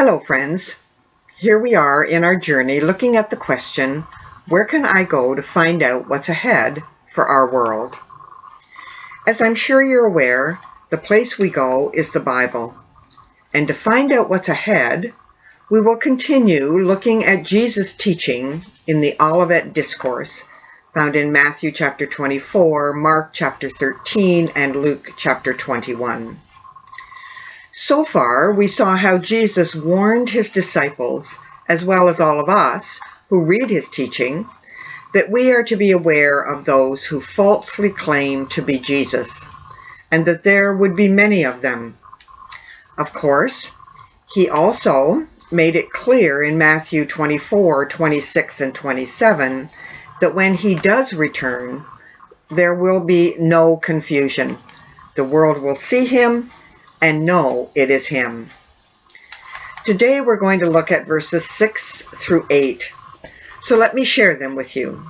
Hello, friends. Here we are in our journey looking at the question, where can I go to find out what's ahead for our world? As I'm sure you're aware, the place we go is the Bible. And to find out what's ahead, we will continue looking at Jesus' teaching in the Olivet Discourse, found in Matthew chapter 24, Mark chapter 13, and Luke chapter 21. So far, we saw how Jesus warned his disciples, as well as all of us who read his teaching, that we are to be aware of those who falsely claim to be Jesus, and that there would be many of them. Of course, he also made it clear in Matthew 24, 26, and 27 that when he does return, there will be no confusion. The world will see him and know it is him. Today we're going to look at verses 6 through 8. So let me share them with you.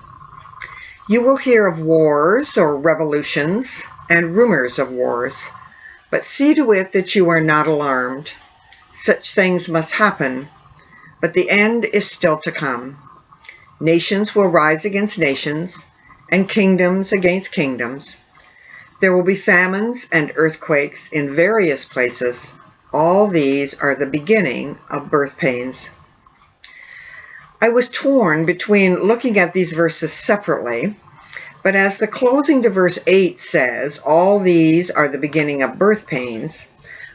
You will hear of wars or revolutions and rumors of wars, but see to it that you are not alarmed. Such things must happen, but the end is still to come. Nations will rise against nations, and kingdoms against kingdoms. There will be famines and earthquakes in various places. All these are the beginning of birth pains. I was torn between looking at these verses separately, but as the closing to verse 8 says, all these are the beginning of birth pains,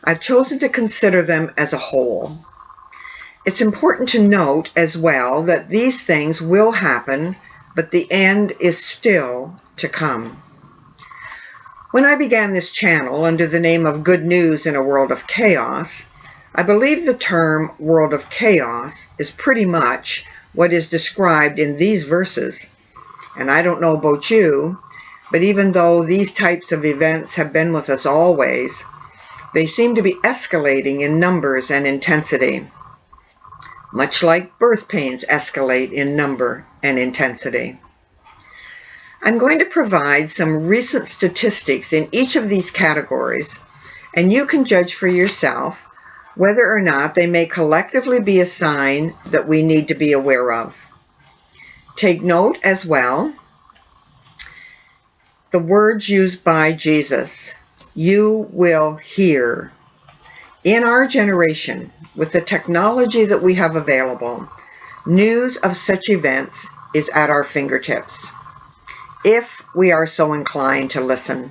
I've chosen to consider them as a whole. It's important to note as well that these things will happen, but the end is still to come. When I began this channel under the name of Good News in a World of Chaos, I believe the term world of chaos is pretty much what is described in these verses. And I don't know about you, but even though these types of events have been with us always, they seem to be escalating in numbers and intensity, much like birth pains escalate in number and intensity. I'm going to provide some recent statistics in each of these categories, and you can judge for yourself whether or not they may collectively be a sign that we need to be aware of. Take note as well the words used by Jesus. You will hear. In our generation, with the technology that we have available, news of such events is at our fingertips, if we are so inclined to listen.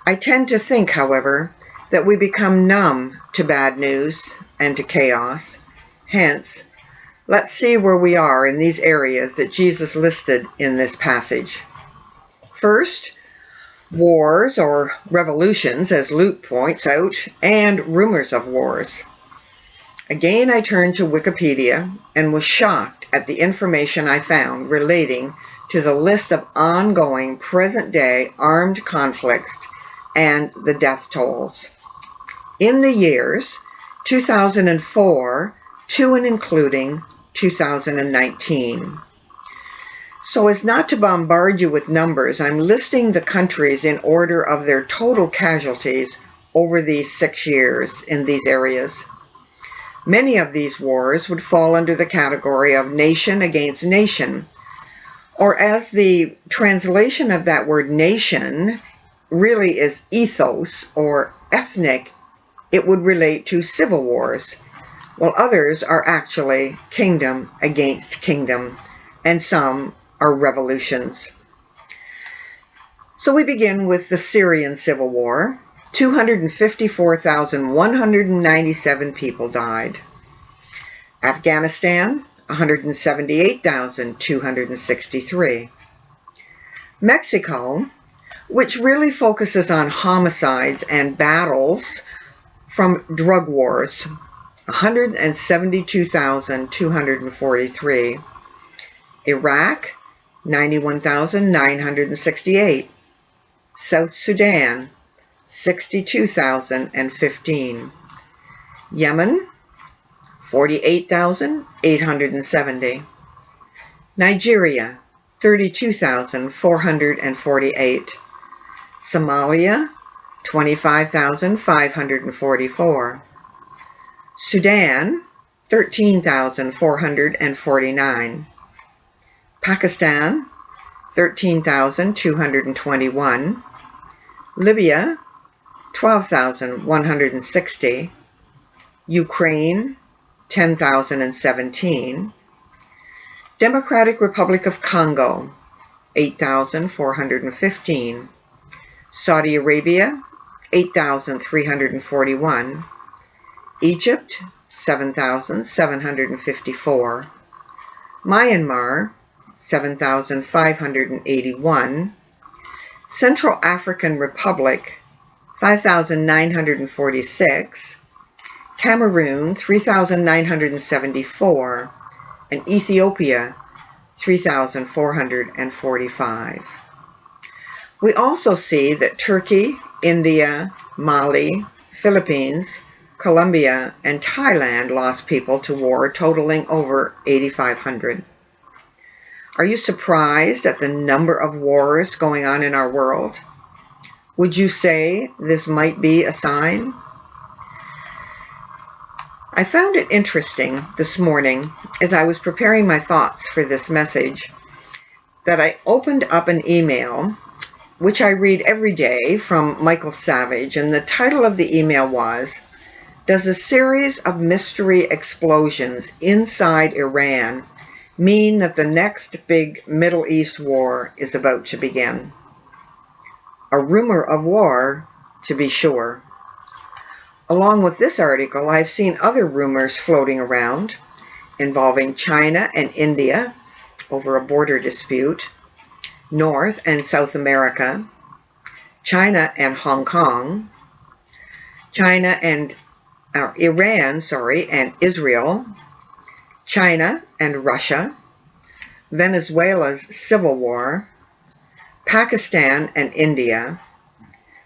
I tend to think, however, that we become numb to bad news and to chaos. Hence, let's see where we are in these areas that Jesus listed in this passage. First, wars or revolutions, as Luke points out, and rumors of wars. Again, I turned to Wikipedia and was shocked at the information I found relating to the list of ongoing present-day armed conflicts and the death tolls. In the years 2004 to and including 2019. So as not to bombard you with numbers, I'm listing the countries in order of their total casualties over these 6 years in these areas. Many of these wars would fall under the category of nation against nation, or as the translation of that word nation really is ethos or ethnic, it would relate to civil wars, while others are actually kingdom against kingdom, and some are revolutions. So we begin with the Syrian Civil War. 254,197 people died. Afghanistan, 178,263. Mexico, which really focuses on homicides and battles from drug wars, 172,243. Iraq, 91,968. South Sudan, 62,015. Yemen, 48,870. Nigeria, 32,448. Somalia, 25,544. Sudan, 13,449. Pakistan, 13,221. Libya, 12,160. Ukraine, 10,017. Democratic Republic of Congo, 8,415. Saudi Arabia, 8,341. Egypt, 7,754. Myanmar, 7,581. Central African Republic, 5,946. Cameroon, 3,974. And Ethiopia, 3,445. We also see that Turkey, India, Mali, Philippines, Colombia, and Thailand lost people to war, totaling over 8,500. Are you surprised at the number of wars going on in our world? Would you say this might be a sign? I found it interesting this morning as I was preparing my thoughts for this message that I opened up an email which I read every day from Michael Savage, and the title of the email was, "Does a series of mystery explosions inside Iran mean that the next big Middle East war is about to begin?" A rumor of war, to be sure. Along with this article, I've seen other rumors floating around involving China and India over a border dispute, North and South America, China and Hong Kong, China and Iran, and Israel, China and Russia, Venezuela's civil war, Pakistan and India,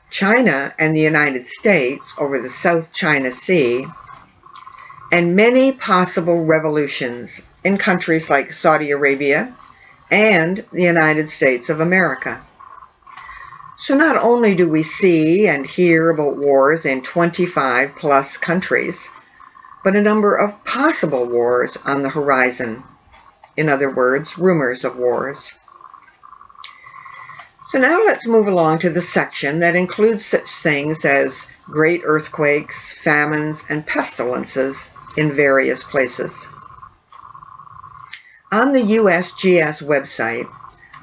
China and the United States over the South China Sea, and many possible revolutions in countries like Saudi Arabia and the United States of America. So not only do we see and hear about wars in 25 plus countries, but a number of possible wars on the horizon. In other words, rumors of wars. So now let's move along to the section that includes such things as great earthquakes, famines, and pestilences in various places. On the USGS website,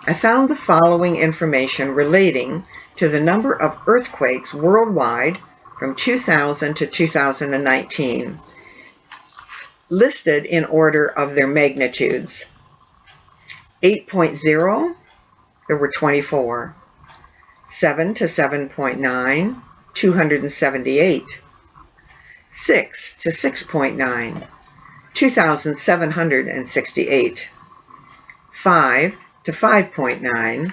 I found the following information relating to the number of earthquakes worldwide from 2000 to 2019, listed in order of their magnitudes. 8.0, there were 24. 7 to 7.9, 278. 6 to 6.9, 2,768. 5 to 5.9,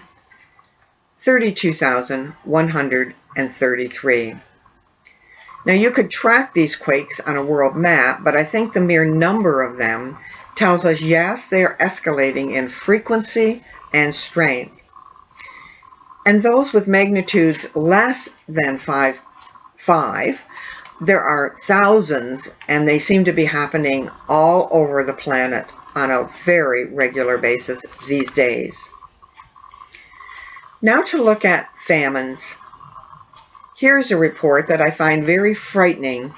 32,133. Now you could track these quakes on a world map, but I think the mere number of them tells us, yes, they are escalating in frequency and strength. And those with magnitudes less than 5, there are thousands, and they seem to be happening all over the planet on a very regular basis these days. Now to look at famines. Here's a report that I find very frightening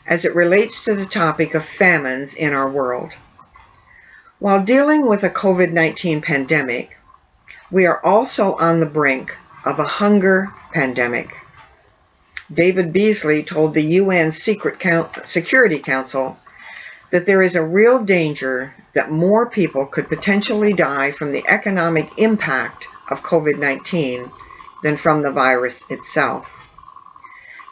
as it relates to the topic of famines in our world. While dealing with a COVID-19 pandemic, we are also on the brink of a hunger pandemic. David Beasley told the UN Security Council that there is a real danger that more people could potentially die from the economic impact of COVID-19 than from the virus itself.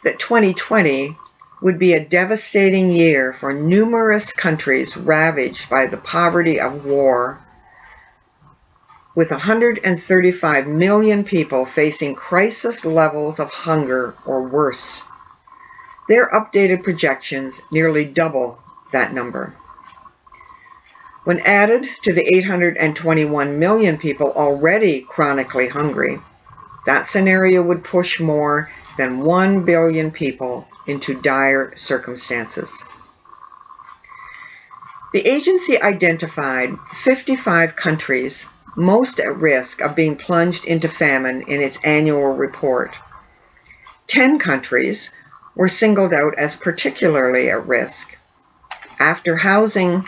That 2020 would be a devastating year for numerous countries ravaged by the poverty of war, with 135 million people facing crisis levels of hunger or worse. Their updated projections nearly double that number. When added to the 821 million people already chronically hungry, that scenario would push more than 1 billion people into dire circumstances. The agency identified 55 countries most at risk of being plunged into famine in its annual report. 10 countries were singled out as particularly at risk. After housing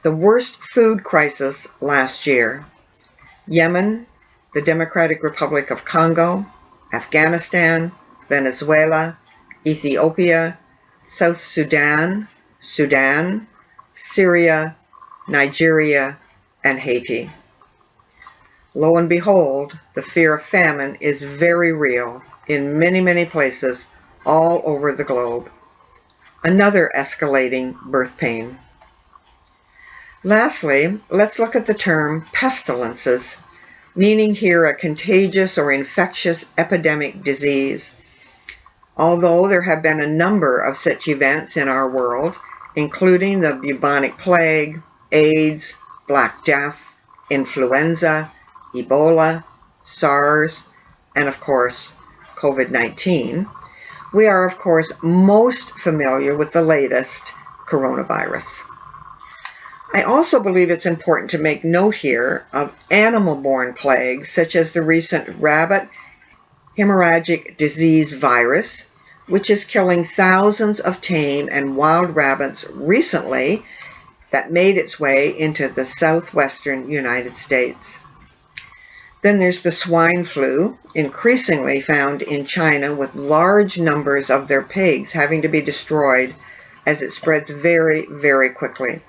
the worst food crisis last year: Yemen, the Democratic Republic of Congo, Afghanistan, Venezuela, Ethiopia, South Sudan, Syria, Nigeria, and Haiti. Lo and behold, the fear of famine is very real in many, many places all over the globe. Another escalating birth pain. Lastly, let's look at the term pestilences, meaning here a contagious or infectious epidemic disease. Although there have been a number of such events in our world, including the bubonic plague, AIDS, Black Death, influenza, Ebola, SARS, and of course, COVID-19, we are of course most familiar with the latest coronavirus. I also believe it's important to make note here of animal-borne plagues such as the recent rabbit hemorrhagic disease virus, which is killing thousands of tame and wild rabbits recently, that made its way into the southwestern United States. Then there's the swine flu, increasingly found in China, with large numbers of their pigs having to be destroyed as it spreads very, very quickly.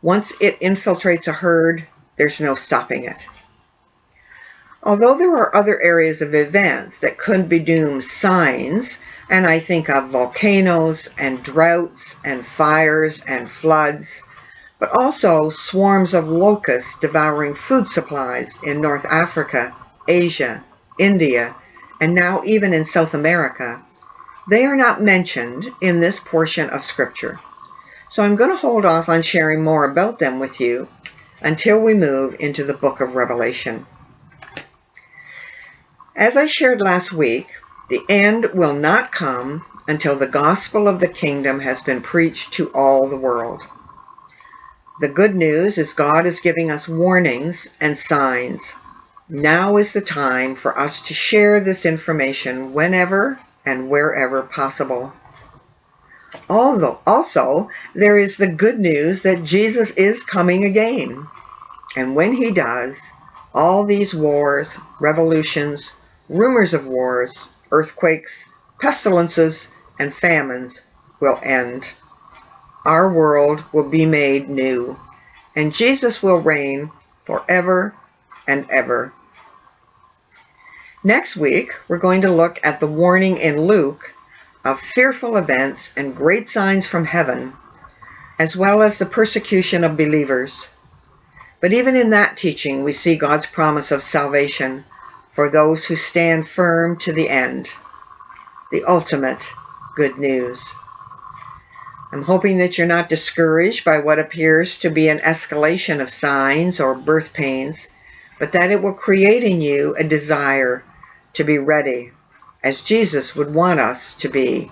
Once it infiltrates a herd, there's no stopping it. Although there are other areas of events that could be doomed signs, and I think of volcanoes and droughts and fires and floods, but also swarms of locusts devouring food supplies in North Africa, Asia, India, and now even in South America, they are not mentioned in this portion of Scripture. So I'm going to hold off on sharing more about them with you until we move into the book of Revelation. As I shared last week, the end will not come until the gospel of the kingdom has been preached to all the world. The good news is God is giving us warnings and signs. Now is the time for us to share this information whenever and wherever possible. Also, there is the good news that Jesus is coming again. And when he does, all these wars, revolutions, rumors of wars, earthquakes, pestilences, and famines will end. Our world will be made new, and Jesus will reign forever and ever. Next week, we're going to look at the warning in Luke of fearful events and great signs from heaven, as well as the persecution of believers. But even in that teaching, we see God's promise of salvation for those who stand firm to the end, the ultimate good news. I'm hoping that you're not discouraged by what appears to be an escalation of signs or birth pains, but that it will create in you a desire to be ready, as Jesus would want us to be,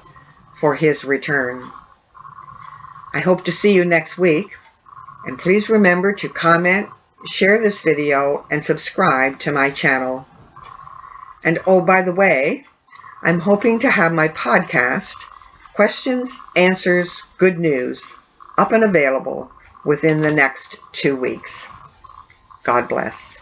for his return. I hope to see you next week, and please remember to comment, share this video, and subscribe to my channel. And oh, by the way, I'm hoping to have my podcast, Questions, Answers, Good News, up and available within the next 2 weeks. God bless.